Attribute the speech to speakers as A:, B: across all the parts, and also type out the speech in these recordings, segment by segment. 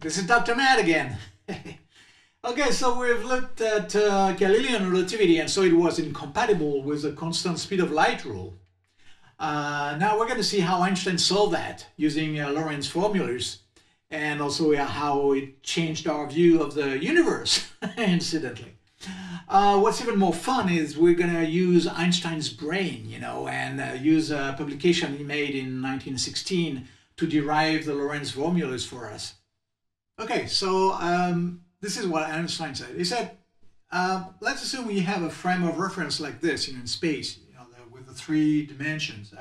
A: This is Dr. Matt again. Okay, so we've looked at Galilean relativity, and so it was incompatible with the constant speed of light rule. Now we're going to see how Einstein solved that using Lorentz formulas, and also how it changed our view of the universe, incidentally. What's even more fun is we're going to use Einstein's brain, and use a publication he made in 1916 to derive the Lorentz formulas for us. Okay, so this is what Einstein said. He said, let's assume we have a frame of reference like this, in space, with the three dimensions,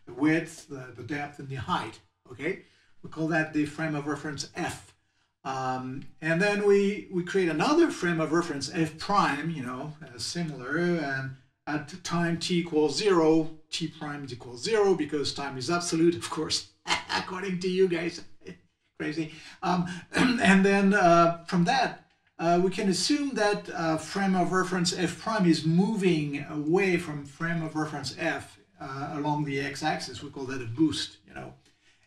A: the width, the depth, and the height. Okay, we call that the frame of reference F. And then we create another frame of reference F prime, similar, and at time t equals 0, t prime is equals 0 because time is absolute, of course, according to you guys. Crazy. And then from that, we can assume that frame of reference F prime is moving away from frame of reference F along the x-axis. We call that a boost,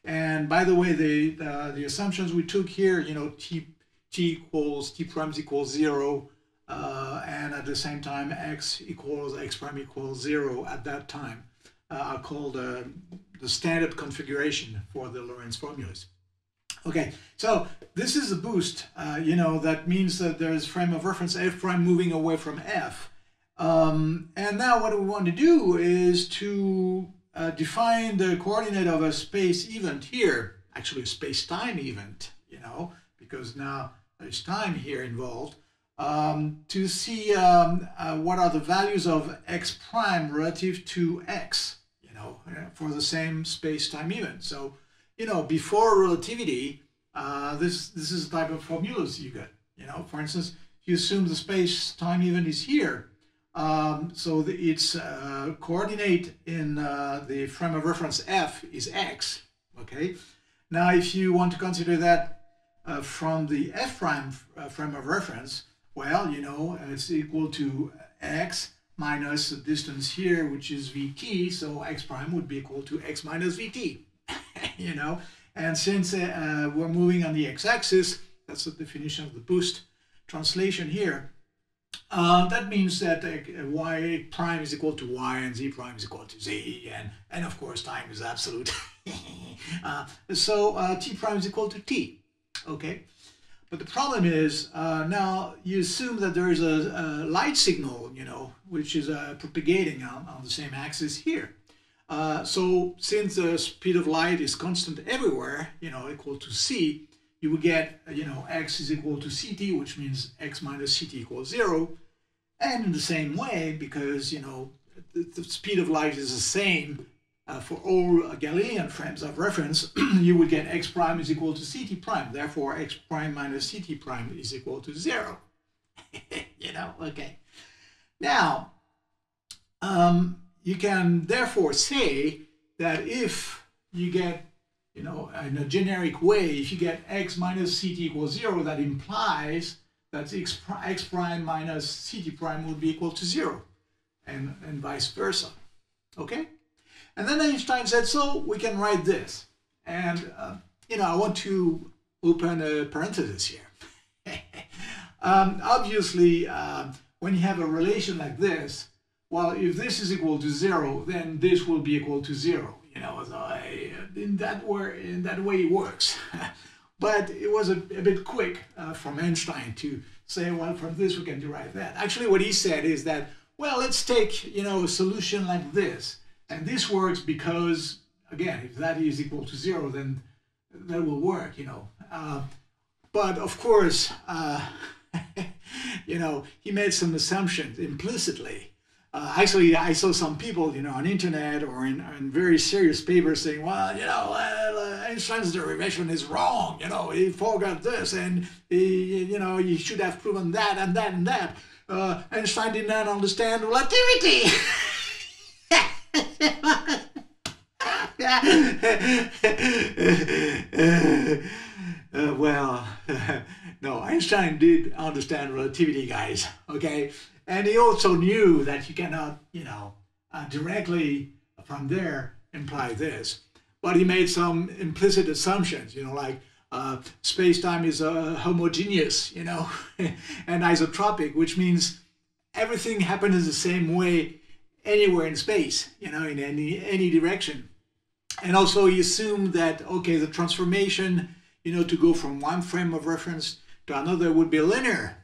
A: And by the way, the assumptions we took here, t prime equals 0, and at the same time x prime equals 0 at that time are called the standard configuration for the Lorentz formulas. Okay, so this is a boost, that means that there's frame of reference F prime moving away from F. And now what we want to do is to define the coordinate of a space event here, actually a space-time event, because now there's time here involved, to see what are the values of x prime relative to x, for the same space-time event. So, before relativity, this is the type of formulas you get. For instance, if you assume the space-time event is here, so its coordinate in the frame of reference F is x. Okay. Now, if you want to consider that from the F prime frame of reference, well, it's equal to x minus the distance here, which is vt. So x prime would be equal to x minus vt. And since we're moving on the x-axis, that's the definition of the boost translation here. That means that y prime is equal to y and z prime is equal to z, and of course time is absolute. So t prime is equal to t. Okay, but the problem is now you assume that there is a light signal, which is propagating on the same axis here. So since the speed of light is constant everywhere, equal to c, you will get, x is equal to ct, which means x minus ct equals 0. And in the same way, because, the speed of light is the same for all Galilean frames of reference, you would get x prime is equal to ct prime. Therefore, x prime minus ct prime is equal to 0. Okay. Now, you can therefore say that if you get, in a generic way, if you get x minus ct equals 0, that implies that x prime minus ct prime would be equal to 0, and vice versa. Okay? And then Einstein said, so we can write this. And, I want to open a parenthesis here. Obviously, when you have a relation like this, well, if this is equal to 0, then this will be equal to 0. So in that way it works. But it was a bit quick from Einstein to say, well, from this we can derive that. Actually, what he said is that, well, let's take, a solution like this. And this works because, again, if that is equal to 0, then that will work, But of course, he made some assumptions implicitly. Actually, I saw some people, on internet or in very serious papers saying, well, Einstein's derivation is wrong. He forgot this, and he should have proven that and that and that. Einstein did not understand relativity. Well, no, Einstein did understand relativity, guys. Okay. And he also knew that you cannot, directly from there imply this. But he made some implicit assumptions, like space-time is homogeneous, you know, and isotropic, which means everything happens the same way anywhere in space, you know, in any direction. And also he assumed that, okay, the transformation, you know, to go from one frame of reference to another would be linear.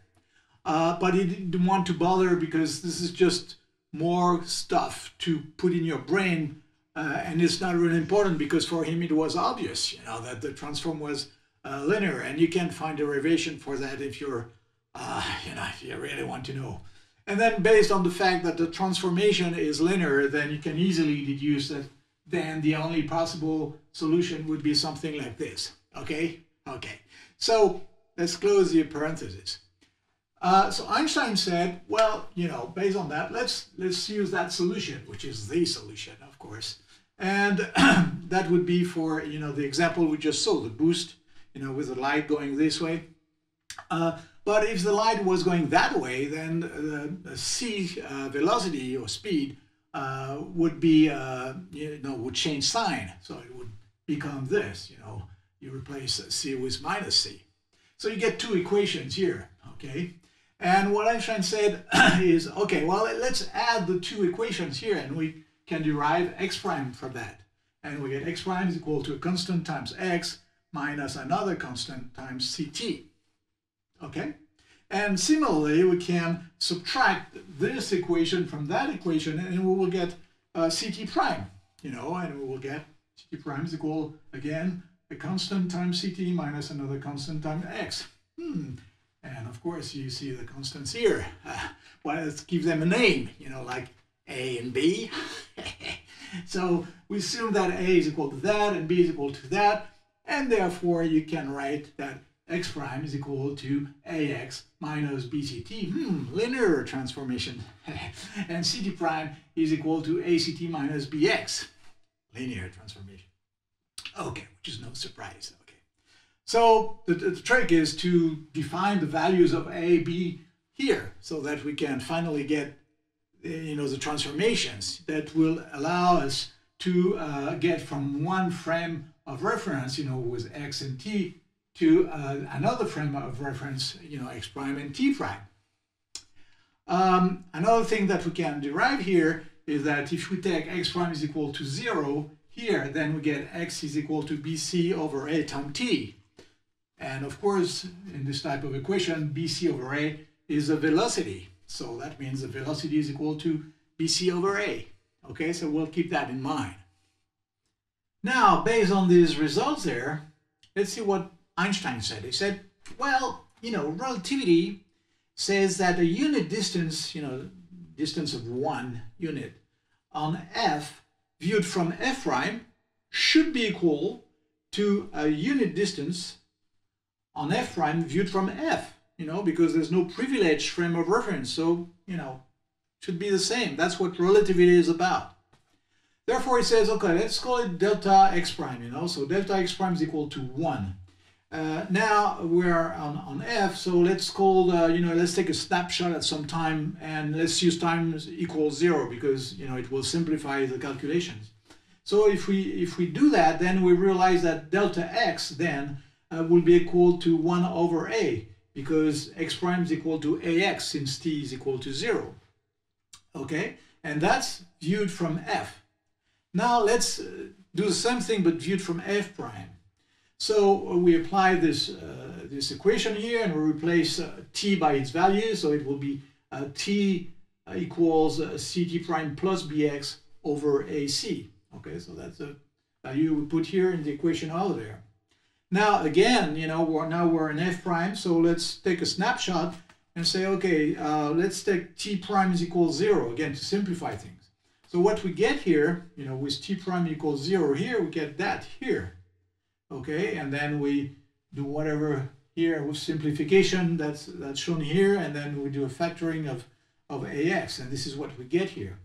A: But he didn't want to bother because this is just more stuff to put in your brain, and it's not really important because for him it was obvious, you know, that the transform was linear, and you can find derivation for that if you're, you know, if you really want to know. And then based on the fact that the transformation is linear, then you can easily deduce that then the only possible solution would be something like this. Okay? Okay. So let's close the parenthesis. So Einstein said, well, you know, based on that, let's use that solution, which is the solution, of course. And that would be for, you know, the example we just saw, the boost, you know, with the light going this way. But if the light was going that way, then the c velocity or speed would be, you know, would change sign. So it would become this, you know, you replace c with minus c. So you get two equations here, okay? And what Einstein said is, okay, well, let's add the two equations here, and we can derive x prime from that. And we get x prime is equal to a constant times x minus another constant times ct. Okay? And similarly, we can subtract this equation from that equation, and we will get ct prime, you know, and we will get ct prime is equal, again, a constant times ct minus another constant times x. And of course, you see the constants here. Well, let's give them a name, you know, like a and b. So we assume that a is equal to that and b is equal to that, and therefore you can write that x prime is equal to ax minus bct, linear transformation. And ct prime is equal to act minus bx, linear transformation. Okay, which is no surprise. Okay. So the trick is to define the values of a, b here, so that we can finally get, you know, the transformations that will allow us to get from one frame of reference, you know, with x and t, to another frame of reference, you know, x prime and t prime. Another thing that we can derive here is that if we take x prime is equal to 0 here, then we get x is equal to bc over a times t. And of course, in this type of equation, bc over a is a velocity. So that means the velocity is equal to bc over a. Okay, so we'll keep that in mind. Now, based on these results there, let's see what Einstein said. He said, well, you know, relativity says that a unit distance, you know, distance of 1 unit on f viewed from f prime should be equal to a unit distance on f prime viewed from f, you know, because there's no privileged frame of reference. So, you know, should be the same. That's what relativity is about. Therefore, he says, okay, let's call it delta x prime, you know, so delta x prime is equal to 1. Now we're on f, so let's call, you know, let's take a snapshot at some time, and let's use time equals 0 because, you know, it will simplify the calculations. So if we do that, then we realize that delta x then will be equal to 1 over a, because x prime is equal to ax since t is equal to 0. Okay, and that's viewed from f. Now let's do the same thing but viewed from f prime. So we apply this this equation here, and we replace t by its value, so it will be t equals ct prime plus bx over ac. Okay, so that's the value we put here in the equation over there. Now again, you know, we're in f prime, so let's take a snapshot and say, okay, let's take t prime is equal 0 again to simplify things. So what we get here, you know, with t prime equals 0 here, we get that here. Okay, and then we do whatever here with simplification that's shown here, and then we do a factoring of ax, and this is what we get here.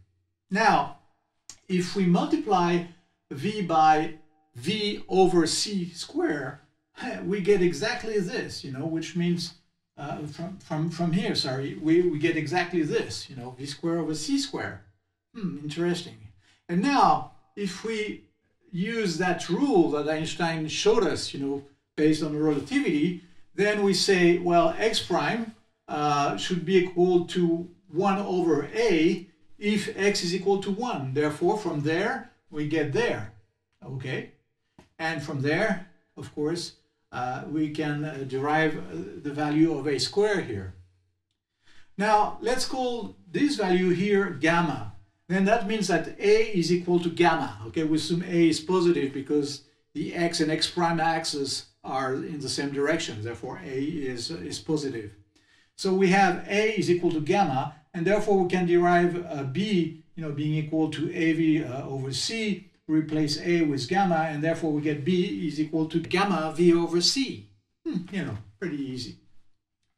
A: Now, if we multiply v by v over c square, we get exactly this, you know, which means from here, sorry, we get exactly this, you know, v square over c square. Interesting. And now, if we use that rule that Einstein showed us, you know, based on relativity, then we say, well, x prime should be equal to 1 over a if x is equal to 1. Therefore, from there, we get there. Okay? And from there, of course, we can derive the value of a squared here. Now, let's call this value here gamma. Then that means that a is equal to gamma. Okay, we assume a is positive because the x and x prime axes are in the same direction. Therefore, a is positive. So we have a is equal to gamma, and therefore we can derive b, being equal to av over c. Replace a with gamma, and therefore we get b is equal to gamma v over c. Pretty easy.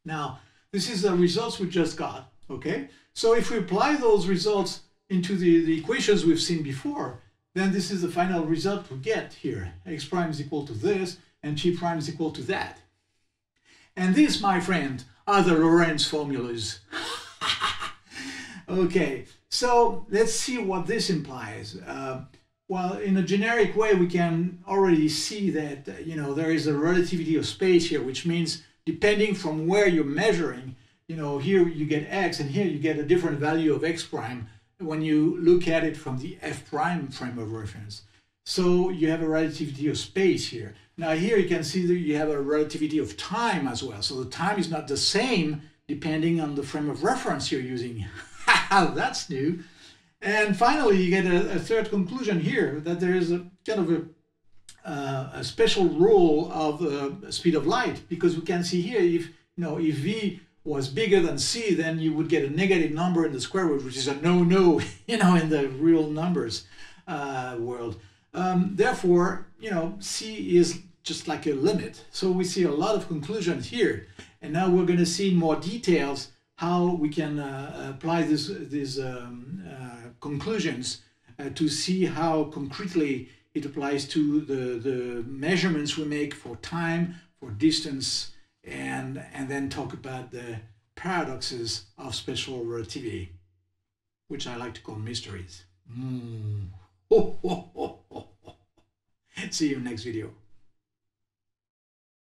A: Now, this is the results we just got, okay? So if we apply those results into the equations we've seen before, then this is the final result we get here. X prime is equal to this, and g prime is equal to that. And these, my friend, are the Lorentz formulas. Okay, so let's see what this implies. Well, in a generic way, we can already see that, there is a relativity of space here, which means depending from where you're measuring, here you get x, and here you get a different value of x prime when you look at it from the f prime frame of reference. So you have a relativity of space here. Now here you can see that you have a relativity of time as well. So the time is not the same depending on the frame of reference you're using. That's new. And finally, you get a third conclusion here, that there is a kind of a special rule of speed of light, because we can see here if v was bigger than c, then you would get a negative number in the square root, which is a no-no, in the real numbers world. Therefore, c is just like a limit. So we see a lot of conclusions here, and now we're going to see in more details how we can apply these conclusions to see how concretely it applies to the measurements we make for time, for distance, and then talk about the paradoxes of special relativity, which I like to call mysteries. See you next video.